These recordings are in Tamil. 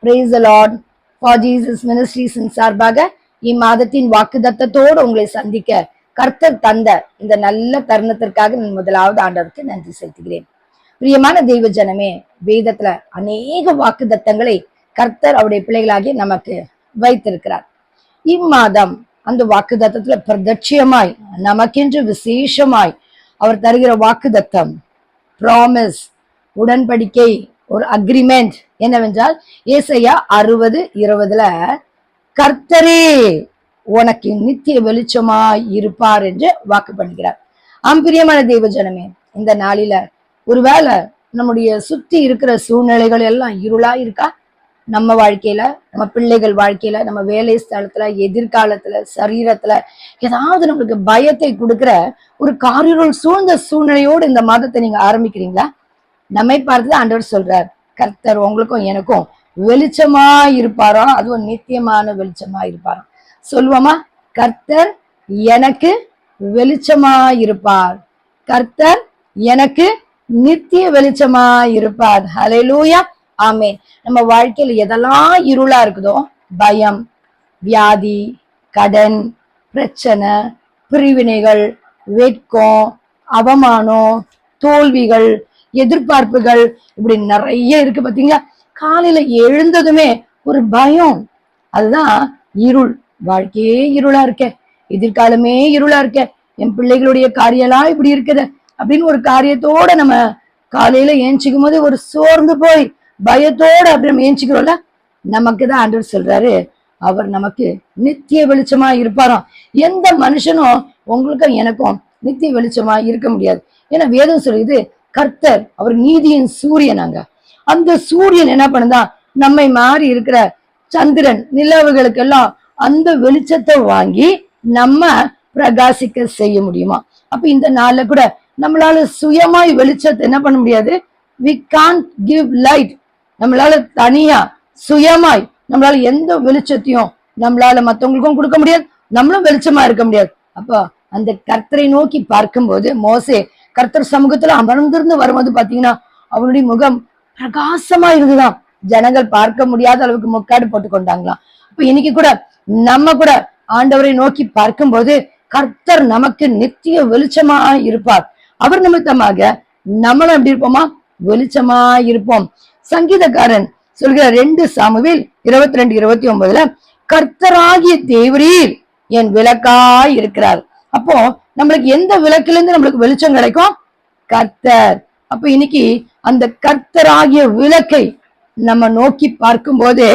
Praise the Lord. For Jesus Ministries சார்பாக இம்மாதத்தின் வாக்குத்தத்தத்தோடு உங்களை சந்திக்க கர்த்தர் தந்த இந்த நல்ல தருணத்திற்காக நான் முதலாவது ஆண்டவருக்கு நன்றி செலுத்துகிறேன். பிரியமான தெய்வ ஜனமே, வேதத்துல அநேக வாக்குத்தத்தங்களை கர்த்தர் அவருடைய பிள்ளைகளாகிய நமக்கு வைத்திருக்கிறார். இம்மாதம் அந்த வாக்குத்தத்தத்துல பிரதட்சியமாய் நமக்கென்று விசேஷமாய் அவர் தருகிற வாக்குத்தத்தம், ப்ராமிஸ், உடன்படிக்கை, ஒரு அக்ரிமெண்ட் என்னவென்றால் ஏசாயா 60:20 கர்த்தரே உனக்கு நித்திய வெளிச்சமாய் இருப்பார் என்று வாக்கு பண்ணுகிறார். பிரியமான தெய்வ ஜனமே, இந்த நாளில ஒருவேளை நம்முடைய சுத்தி இருக்கிற சூழ்நிலைகள் எல்லாம் இருளா இருக்கா? நம்ம வாழ்க்கையில, நம்ம பிள்ளைகள் வாழ்க்கையில, நம்ம வேலை ஸ்தலத்துல, எதிர்காலத்துல, சரீரத்துல ஏதாவது நம்மளுக்கு பயத்தை கொடுக்கிற ஒரு காரிருள் சூழ்ந்த சூழ்நிலையோடு இந்த மாதத்தை நீங்க ஆரம்பிக்கிறீங்களா? நம்மை பார்த்து ஆண்டவர் சொல்றார், கர்த்தர் உங்களுக்கும் எனக்கும் வெளிச்சமா இருப்பாரோ, அதுவும் நித்தியமான வெளிச்சமா இருப்பாரோ. சொல்லுவோமா? கர்த்தர் எனக்கு வெளிச்சமா இருப்பார், கர்த்தர் எனக்கு நித்திய வெளிச்சமா இருப்பார். ஹல்லேலூயா, ஆமென். நம்ம வாழ்க்கையில எதெல்லாம் இருளா இருக்குதோ, பயம், வியாதி, கடன், பிரச்சனை, பிரிவினைகள், வெட்கம், அவமானம், தோல்விகள், எதிர்பார்ப்புகள், இப்படி நிறைய இருக்கு பாத்தீங்களா? காலையில எழுந்ததுமே ஒரு பயம், அதுதான் இருள். வாழ்க்கையே இருளா இருக்க, எதிர்காலமே இருளா இருக்க, என் பிள்ளைகளுடைய காரியெல்லாம் இப்படி இருக்குது அப்படின்னு ஒரு காரியத்தோட நம்ம காலையில ஏஞ்சிக்கும் போது ஒரு சோர்ந்து போய் பயத்தோட அப்படி நம்ம ஏஞ்சிக்கிறோம்ல, நமக்கு தான் ஆண்டவர் சொல்றாரு, அவர் நமக்கு நித்திய வெளிச்சமா இருப்பாராம். எந்த மனுஷனும் உங்களுக்கும் எனக்கும் நித்திய வெளிச்சமா இருக்க முடியாது. ஏன்னா வேதம் சொல்லுது, கர்த்தர் அவர் நீதியின் சூரியனாங்க. அந்த சூரியன் என்ன பண்ணுதான், நம்மை மாறி இருக்கிற சந்திரன், நிலவுகளுக்கெல்லாம் அந்த வெளிச்சத்தை வாங்கி நம்ம பிரகாசிக்க செய்ய முடியுமா? அப்ப இந்த நாள்ல கூட நம்மளால சுயமாய் வெளிச்சத்தை என்ன பண்ண முடியாது. we can't give light. நம்மளால தனியா சுயமாய் நம்மளால எந்த வெளிச்சத்தையும் நம்மளால மத்தவங்களுக்கும் கொடுக்க முடியாது, நம்மளும் வெளிச்சமா இருக்க முடியாது. அப்ப அந்த கர்த்தரை நோக்கி பார்க்கும்போது, மோசே கர்த்தர் சமூகத்துல அமர்ந்திருந்து வரும்போது பாத்தீங்கன்னா அவனுடைய முகம் பிரகாசமா இருந்துதான். ஜனங்கள் பார்க்க முடியாத அளவுக்கு முக்காடு போட்டு கொண்டாங்களாம். அப்ப இன்னைக்கு கூட நம்ம கூட ஆண்டவரை நோக்கி பார்க்கும்போது கர்த்தர் நமக்கு நித்திய வெளிச்சமா இருப்பார். அவர் நிமித்தமாக நம்மளும் எப்படி இருப்போமா? வெளிச்சமா இருப்போம். சங்கீதக்காரன் சொல்கிற 2 சாமுவேல் 22:29 கர்த்தராகிய தேவரீர் என் விளக்காய் இருக்கிறார். அப்போ நம்மளுக்கு எந்த விளக்குல இருந்து நம்மளுக்கு வெளிச்சம் கிடைக்கும்? கர்த்தர். அப்ப இன்னைக்கு அந்த கர்த்தராகிய விளக்கை நம்ம நோக்கி பார்க்கும் போது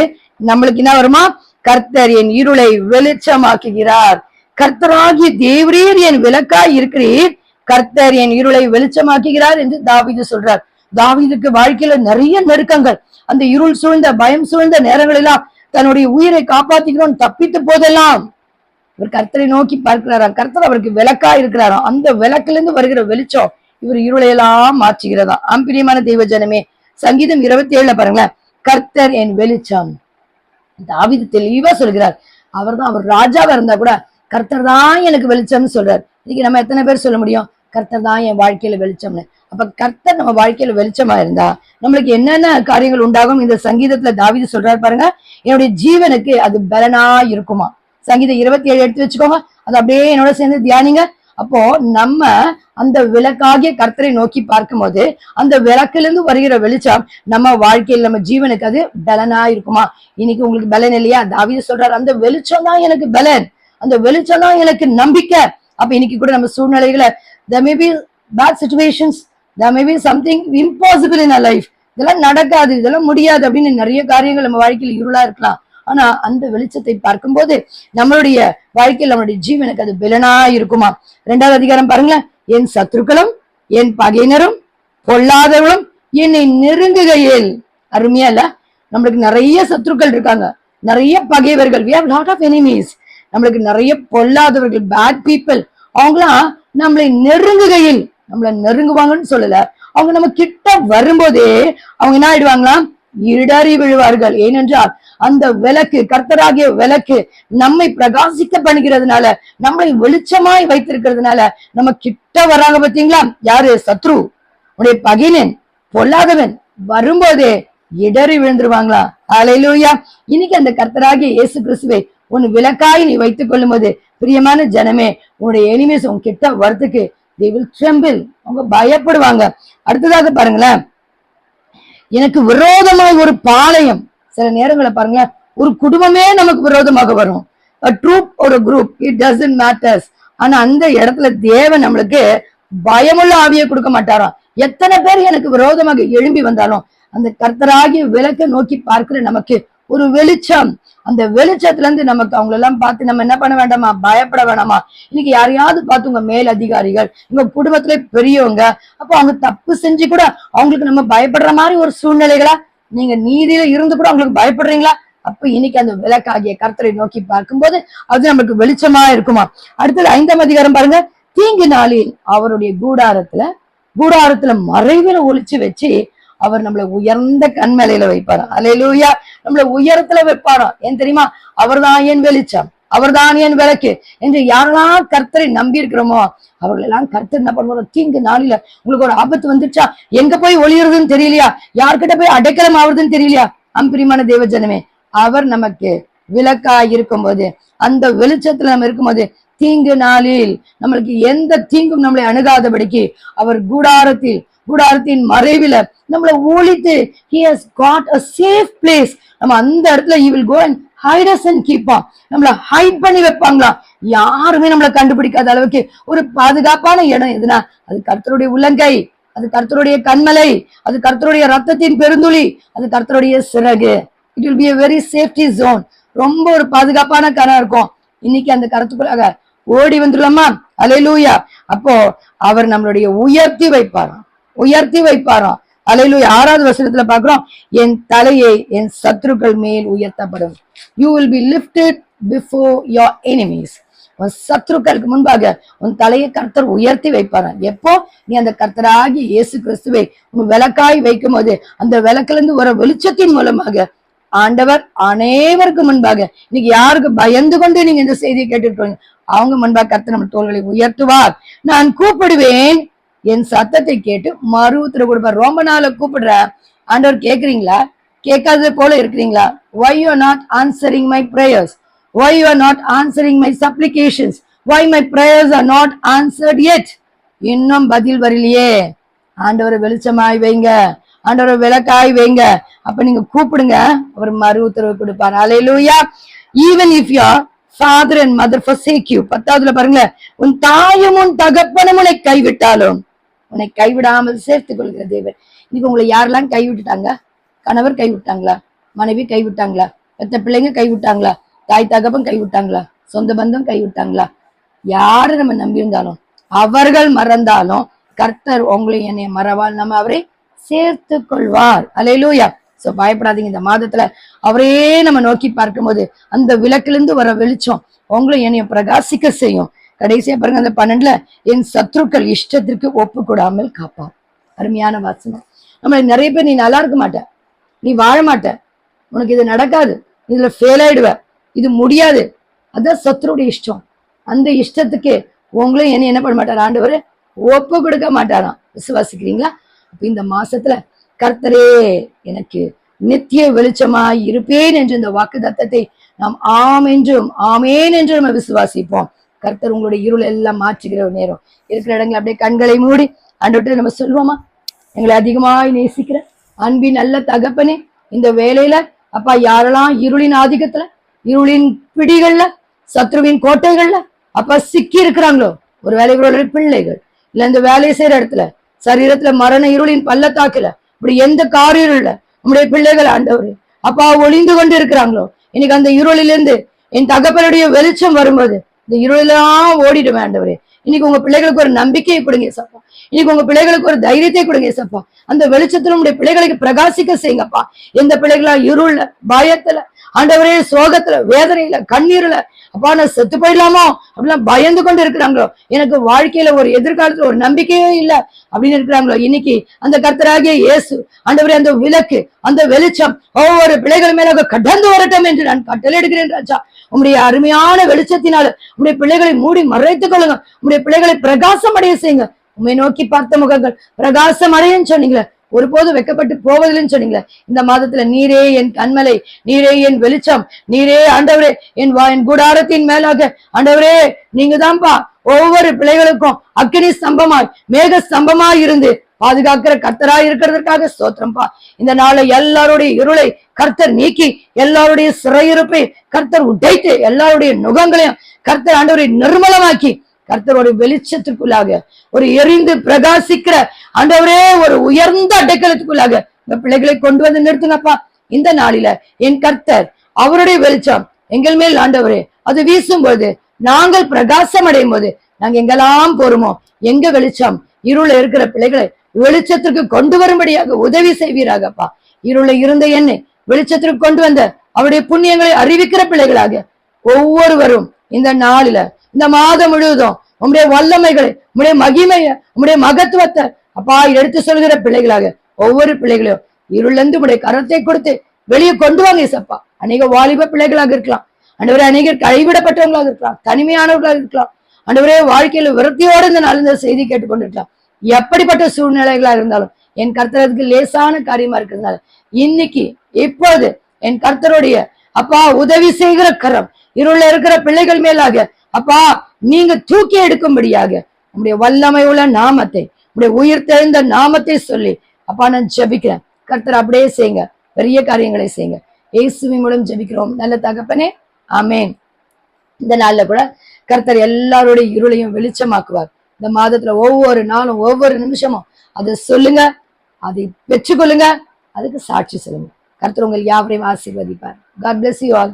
நம்மளுக்கு என்ன வருமா? கர்த்தர் என் இருளை வெளிச்சமாக்குகிறார். கர்த்தராகிய தேவரீர் என் விளக்காய் இருக்கிறீர், கர்த்தர் என் இருளை வெளிச்சமாக்குகிறார் என்று தாவீது சொல்றார். தாவீதுக்கு வாழ்க்கையில நிறைய நெருக்கங்கள், அந்த இருள் சூழ்ந்த பயம் சூழ்ந்த நேரங்களெல்லாம் தன்னுடைய உயிரை காப்பாத்திக்கணும்னு தப்பித்து போதெல்லாம் இவர் கர்த்தரை நோக்கி பார்க்கிறாராம். கர்த்தர் அவருக்கு விளக்கா இருக்கிறாராம். அந்த விளக்குல இருந்து வருகிற வெளிச்சம் இவர் இருளையெல்லாம் மாற்றுகிறதா. பிரியமான தெய்வ ஜனமே, சங்கீதம் 27 பாருங்களேன், கர்த்தர் என் வெளிச்சம். தாவீது தெளிவா சொல்கிறார், அவர் ராஜாவா இருந்தா கூட கர்த்தர் தான் எனக்கு வெளிச்சம்னு சொல்றாரு. இன்னைக்கு நம்ம எத்தனை பேர் சொல்ல முடியும், கர்த்தர் தான் என் வாழ்க்கையில வெளிச்சம்னு? அப்ப கர்த்தர் நம்ம வாழ்க்கையில வெளிச்சமா இருந்தா நம்மளுக்கு என்னென்ன காரியங்கள் உண்டாகும்? இந்த சங்கீதத்துல தாவீது சொல்றாரு பாருங்க, என்னுடைய ஜீவனுக்கு அது பலனா இருக்குமா. சங்கீதம் 27 எடுத்து வச்சுக்கோங்க, அது அப்படியே என்னோட சேர்ந்து தியானிங்க. அப்போ நம்ம அந்த விளக்காகிய கர்த்தரை நோக்கி பார்க்கும் போது அந்த விளக்குல இருந்து வருகிற வெளிச்சம் நம்ம வாழ்க்கையில் நம்ம ஜீவனுக்கு அது பலனா இருக்குமா? இன்னைக்கு உங்களுக்கு பலன் இல்லையா? தாவீது சொல்றாரு, அந்த வெளிச்சம் தான் எனக்கு பலன், அந்த வெளிச்சம் தான் எனக்கு நம்பிக்கை. அப்ப இன்னைக்கு கூட நம்ம சூழ்நிலைகளை, there may be bad situations, there may be something impossible in our life, இதெல்லாம் நடக்காது, இதெல்லாம் முடியாது அப்படின்னு நிறைய காரியங்கள் நம்ம வாழ்க்கையில் இருளா இருக்கலாம். ஆனா அந்த வெளிச்சத்தை பார்க்கும்போது நம்மளுடைய வாழ்க்கையில் நம்மளுடைய ஜீவனுக்கு அது பலனா இருக்குமா? 2வது அதிகாரம் பாருங்களேன், என் சத்துருக்களும் என் பகையினரும் பொல்லாதவர்களும் என்னை நெருங்குகையில். அருமையா இல்ல? நம்மளுக்கு நிறைய சத்துருக்கள் இருக்காங்க, நிறைய பகைவர்கள், we have lot of enemies. நம்மளுக்கு நிறைய பொல்லாதவர்கள், பேட் பீப்புள், அவங்களாம் நம்மளை நெருங்குகையில், நம்மளை நெருங்குவாங்கன்னு சொல்லல, அவங்க நம்ம கிட்ட வரும்போதே அவங்க என்ன ஆயிடுவாங்களாம்? இடறி விழுவார்கள். ஏனென்றால் அந்த விளக்கு, கர்த்தராகிய விளக்கு நம்மை பிரகாசிக்க பண்ணுகிறதுனால, நம்மளை வெளிச்சமாய் வைத்திருக்கிறதுனால நம்ம கிட்ட வராங்க. பாத்தீங்களா? யாரு? சத்ரு, உடைய பகைனன், பொல்லாதவன் வரும்போதே இடறி விழுந்துருவாங்களா? ஹல்லேலூயா. இன்னைக்கு அந்த கர்த்தராகிய இயேசு கிறிஸ்துவை உன் விளக்காய் நீ வைத்துக் கொள்ளும் போது, பிரியமான ஜனமே, உன்னுடைய எனிமீஸ் உன் கிட்ட வரத்துக்கு they will tremble. அவங்க பயப்படுவாங்க. அடுத்ததாக பாருங்களேன், எனக்கு விரோதமாய் ஒரு பாளையம். சில நேரங்களை பாருங்களேன், ஒரு குடும்பமே நமக்கு விரோதமாக வரும். a troop or a group, it doesn't matters. ஆனா அந்த இடத்துல தேவன் நம்மளுக்கு பயமுள்ள ஆவியை கொடுக்க மாட்டாராம். எத்தனை பேர் எனக்கு விரோதமாக எழும்பி வந்தாலும் அந்த கர்த்தராகிய விளக்க நோக்கி பார்க்கிற நமக்கு ஒரு வெளிச்சம், அந்த வெளிச்சத்துல இருந்து நமக்கு அவங்களெல்லாம் பார்த்து நம்ம என்ன பண்ண வேண்டாமா? பயப்பட வேணாமா? இன்னைக்கு யாரையாவது பார்த்து உங்க மேல் அதிகாரிகள், உங்க குடும்பத்திலே பெரியவங்க, அப்போ அவங்க தப்பு செஞ்சு கூட அவங்களுக்கு நம்ம பயப்படுற மாதிரி ஒரு சூழ்நிலைகளா? நீங்க நீதியில இருந்து கூட அவங்களுக்கு பயப்படுறீங்களா? அப்ப இன்னைக்கு அந்த விளக்காகிய கர்த்தரை நோக்கி பார்க்கும்போது அது நமக்கு வெளிச்சமா இருக்குமா? அடுத்தது 5ஆம் அதிகாரம் பாருங்க. தீங்கு நாளில் அவருடைய கூடாரத்துல மறைவில ஒளிச்சு வச்சு அவர் நம்மளை உயர்ந்த கண்மலையில வைப்பாராம். அல்லேலூயா. நம்மளை உயரத்துல வைப்பாராம். ஏன் தெரியுமா? அவர்தான் என் வெளிச்சம், அவர்தான் என் விளக்கு என்று யாரெல்லாம் கர்த்தரை நம்பி இருக்கிறோமோ அவர்கள் எல்லாம் கர்த்தர் என்ன பண்ணுவாங்க? தீங்கு நாளில உங்களுக்கு ஒரு ஆபத்து வந்துச்சா, எங்க போய் ஒளியுறதுன்னு தெரியலையா, யார்கிட்ட போய் அடைக்கலம் ஆகுறதுன்னு தெரியலையா? அம்பிரியமான தேவ ஜனமே, அவர் நமக்கு விளக்காய் இருக்கும் போது, அந்த வெளிச்சத்துல நம்ம இருக்கும்போது, தீங்கு நாளில் நம்மளுக்கு எந்த தீங்கும் நம்மளை அணுகாதபடிக்கு அவர் கூடாரத்தின் மறைவில நம்மளை ஒளித்து he has got a safe place. நம்ம அந்த இடத்துல he will go and hide us and keep on. நம்மளை ஹைட் பண்ணி வைப்பாங்களா? யாருமே நம்மளை கண்டுபிடிக்காத அளவுக்கு ஒரு பாதுகாப்பான இடம் எதுனா அது கர்த்தருடைய உள்ளங்கை, அது கர்த்தருடைய கண்மலை, அது கர்த்தருடைய ரத்தத்தின் பெருந்துளி, அது கர்த்தருடைய சிறகு. It will be a very safety zone. ரொம்ப ஒரு பாதுகாப்பான கரம் இருக்கும். இன்னைக்கு அந்த கருத்துக்குள்ளாக ஓடி வந்துடலாமா? அல்லேலூயா. அப்போ அவர் நம்மளுடைய உயர்த்தி வைப்பாராம். அல்லேலூயா. 6வது வசனத்துல பாக்குறோம், என் தலையை என் சத்துருக்கள் மேல் உயர்த்தப்படும். You will be lifted before your enemies. உன் சத்துருக்களுக்கு முன்பாக உன் தலையை கர்த்தர் உயர்த்தி வைப்பாராம். எப்போ? நீ அந்த கர்த்தராகி இயேசு கிறிஸ்துவை உன் விளக்காய் வைக்கும் போது, அந்த விளக்குல இருந்து ஒரு வெளிச்சத்தின் மூலமாக ஆண்டவர் அனைவருக்கு முன்பாக, இன்னைக்கு யாருக்கு பயந்து கொண்டு நீங்க இந்த செய்தியை கேட்டுட்டு அவங்க முன்பாக கர்த்தர் நம்ம தோள்களை உயர்த்துவார். நான் கூப்பிடுவேன், என் சத்தத்தை கேட்டு மறு உத்தரவு கொடுப்பார். ரொம்ப நாள கூப்பிடுற ஆண்டவர், கேக்குறீங்களா? கேட்காதது போல இருக்கிறீங்களா? why you are not answering my prayers? why you are not answering my supplications? why my prayers are not answered yet? இன்னும் பதில் வரலையே. ஆண்டவரை வெளிச்சமாய் வைங்க, ஆண்டவரை விளக்காய் வைங்க. அப்ப நீங்க கூப்பிடுங்க, அவர் மறு உத்தரவு கொடுப்பார். அல்லேலூயா. even if your father and mother forsake you. 10வதுல பாருங்க, உன் தாயும் உன் தகப்பனும் உன்னை கைவிட்டாலும் உன்னை கைவிடாமல் சேர்த்துக் கொள்கிற தேவன். இன்னைக்கு உங்களை யாரெல்லாம் கைவிட்டுட்டாங்க? கணவர் கைவிட்டாங்களா? மனைவி கைவிட்டாங்களா? பெத்த பிள்ளைங்க கைவிட்டாங்களா? தாய் தகப்பன் கைவிட்டாங்களா? சொந்த பந்தம் கைவிட்டாங்களா? யாரு நம்ம நம்பி இருந்தாலும் அவர்கள் மறந்தாலும் கர்த்தர் உங்களை என்னை மறவால் நம்ம அவரை சேர்த்து கொள்வார். அல்லேலூயா. சோ பயப்படாதீங்க. இந்த மாதத்துல அவரே நம்ம நோக்கி பார்க்கும் போது அந்த விளக்கிலிருந்து வர வெளிச்சம் உங்களை என்னைய பிரகாசிக்க செய்யும். கடைசியா பாருங்க, அந்த 12ல என் சத்துருக்கள் இஷ்டத்திற்கு ஒப்பு கூடாமல் காப்பார். அருமையான வாசனம். நம்ம நிறைய பேர், நீ நல்லா இருக்க மாட்ட, நீ வாழ மாட்ட, உனக்கு இது நடக்காது, இதுல ஃபெயில் ஆயிடுவ, இது முடியாது, அதான் சத்துருடைய இஷ்டம். அந்த இஷ்டத்துக்கு உங்களையும் என்ன பண்ண மாட்டார்? ஆண்டவர் ஒப்பு கொடுக்க மாட்டாராம். விசுவாசிக்கிறீங்களா? அப்ப இந்த மாசத்துல கர்த்தரே எனக்கு நித்திய வெளிச்சமாய் இருப்பேன் என்று இந்த வாக்கு தத்தத்தை நாம் ஆம் என்றும் ஆமேன் என்று நம்ம விசுவாசிப்போம். கர்த்தர் உங்களுடைய இருள் எல்லாம் மாற்றுகிற ஒரு நேரம். இருக்கிற இடங்களை அப்படியே கண்களை மூடி ஆண்டவர்கிட்ட நம்ம சொல்வோமா? எங்களை அதிகமாய் நேசிக்கிற அன்பின் நல்ல தகப்பனே, இந்த வேலையில அப்பா யாரெல்லாம் இருளின் ஆதிக்கத்துல, இருளின் பிடிகள்ல, சத்ருவின் கோட்டைகள்ல அப்பா சிக்கி இருக்கிறாங்களோ, ஒரு வேலைகளோட பிள்ளைகள் இல்ல இந்த வேலையை செய்யற இடத்துல சரீரத்துல மரண இருளின் பள்ளத்தாக்குல இப்படி எந்த காரியம் இல்ல நம்முடைய பிள்ளைகள் ஆண்டவர் அப்பா ஒளிந்து கொண்டு இருக்கிறாங்களோ, இன்னைக்கு அந்த இருளிலிருந்து என் தகப்பனுடைய வெளிச்சம் வரும்போது இந்த இருளெல்லாம் ஓடிடுவேன் ஆண்டவரே. இன்னைக்கு உங்க பிள்ளைகளுக்கு ஒரு நம்பிக்கையை கொடுங்க சப்பா. இன்னைக்கு உங்க பிள்ளைகளுக்கு ஒரு தைரியத்தை கொடுங்க சப்பா. அந்த வெளிச்சத்துல உங்களுடைய பிள்ளைகளுக்கு பிரகாசிக்க செய்யுங்கப்பா. எந்த பிள்ளைகளா இருள்ல, பயத்துல, ஆண்டவரே சோகத்துல, வேதனையில, கண்ணீர்ல அப்பா நான் செத்து போயிடலாமோ அப்படிலாம் பயந்து கொண்டு இருக்கிறாங்களோ, எனக்கு வாழ்க்கையில ஒரு எதிர்காலத்துல ஒரு நம்பிக்கையே இல்லை அப்படின்னு இருக்கிறாங்களோ, இன்னைக்கு அந்த கர்த்தராகிய இயேசு ஆண்டவரே அந்த விளக்கு, அந்த வெளிச்சம் ஒவ்வொரு பிள்ளைகள் மேலாக கடந்து வரட்டும் என்று நான் கட்டளையிடுகிறேன் ராஜா. உங்களுடைய அருமையான வெளிச்சத்தினால உங்களுடைய பிள்ளைகளை மூடி மறைத்துக் கொள்ளுங்க. உங்களுடைய பிள்ளைகளை பிரகாசம் அடைய செய்யுங்க. உண்மை நோக்கி பார்த்த முகங்கள் பிரகாசம் அடையன்னு சொன்னீங்களே, ஒருபோதும் வெக்கப்பட்டு போவதில்லைன்னு சொன்னீங்களே, இந்த மாதத்துல நீரே என் கண்மலை, நீரே என் வெளிச்சம், நீரே ஆண்டவரே என் கூடாரத்தின் மேலாக ஆண்டவரே நீங்க தான்ப்பா ஒவ்வொரு பிள்ளைகளுக்கும் அக்கினி ஸ்தம்பமாய் மேக ஸ்தம்பமாய் இருந்து பாதுகாக்கிற கர்த்தராய் இருக்கிறதற்காக ஸ்தோத்திரம்பா. இந்த நாளை எல்லாருடைய இருளை கர்த்தர் நீக்கி, எல்லாருடைய சிறையிருப்பை கர்த்தர் உடைத்து, எல்லாருடைய நுகங்களையும் கர்த்தர் ஆண்டவரை நிர்மலமாக்கி, கர்த்தருடைய வெளிச்சத்திற்குள்ளாக ஒரு எரிந்து பிரகாசிக்கிற ஆண்டவரே ஒரு உயர்ந்த அடைக்கலத்துக்குள்ளாக இந்த பிள்ளைகளை கொண்டு வந்து நிறுத்துங்கப்பா. இந்த நாளில என் கர்த்தர் அவருடைய வெளிச்சம் எங்கள் மேல் ஆண்டவரே அது வீசும் போது, நாங்கள் பிரகாசம் அடையும் போது, நாங்க எங்கெல்லாம் போறோமோ எங்க வெளிச்சம் இருள இருக்கிற பிள்ளைகளை வெளிச்சத்திற்கு கொண்டு வரும்படியாக உதவி செய்வீராகப்பா. இருள இருந்த என்னை வெளிச்சத்திற்கு கொண்டு வந்த அவருடைய புண்ணியங்களை அறிவிக்கிற பிள்ளைகளாக ஒவ்வொருவரும் இந்த நாளில இந்த மாதம் முழுவதும் உம்முடைய வல்லமைகளை, உம்முடைய மகிமைய, உம்முடைய மகத்துவத்தை அப்பா எடுத்து சொல்கிற பிள்ளைகளாக ஒவ்வொரு பிள்ளைகளையும் இருளிலிருந்து உம்முடைய கரத்தை கொடுத்து வெளியே கொண்டு வாங்க இயேசப்பா. அநேக வாலிப பிள்ளைகளாக இருக்கலாம் ஆண்டவரே, அநேகர் கைவிடப்பட்டவங்களாக இருக்கலாம், தனிமையானவர்களாக இருக்கலாம் ஆண்டவரே, வாழ்க்கையில விரக்தியோடு இந்த நாள் இந்த செய்தி கேட்டுக்கொண்டிருக்கலாம். எப்படிப்பட்ட சூழ்நிலைகளா இருந்தாலும் என் கர்த்தருக்கு லேசான காரியமா இருக்கிறதுனால இன்னைக்கு இப்போது என் கர்த்தருடைய அப்பா உதவி செய்கிற கரம் இருள இருக்கிற பிள்ளைகள் மேலாக அப்பா நீங்க தூக்கி எடுக்கும்படியாக உங்களுடைய வல்லமை உள்ள நாமத்தை, உங்களுடைய உயிர் தெழுந்த நாமத்தை சொல்லி அப்பா நான் ஜெபிக்கிறேன். கர்த்தர் அப்படியே செய்யுங்க, பெரிய காரியங்களை செய்யுங்க. இயேசுவின் மூலம் ஜெபிக்கிறோம் நல்ல தகப்பனே, ஆமேன். இந்த நாள்ல கூட கர்த்தர் எல்லாருடைய இருளையும் வெளிச்சமாக்குவார். இந்த மாதத்துல ஒவ்வொரு நாளும் ஒவ்வொரு நிமிஷமும் அதை சொல்லுங்க, அதை பெற்றுக்கொள்ளுங்க, அதுக்கு சாட்சி சொல்லுங்க. கர்த்தர் உங்கள் யாவரையும் ஆசீர்வதிப்பார். God bless you all.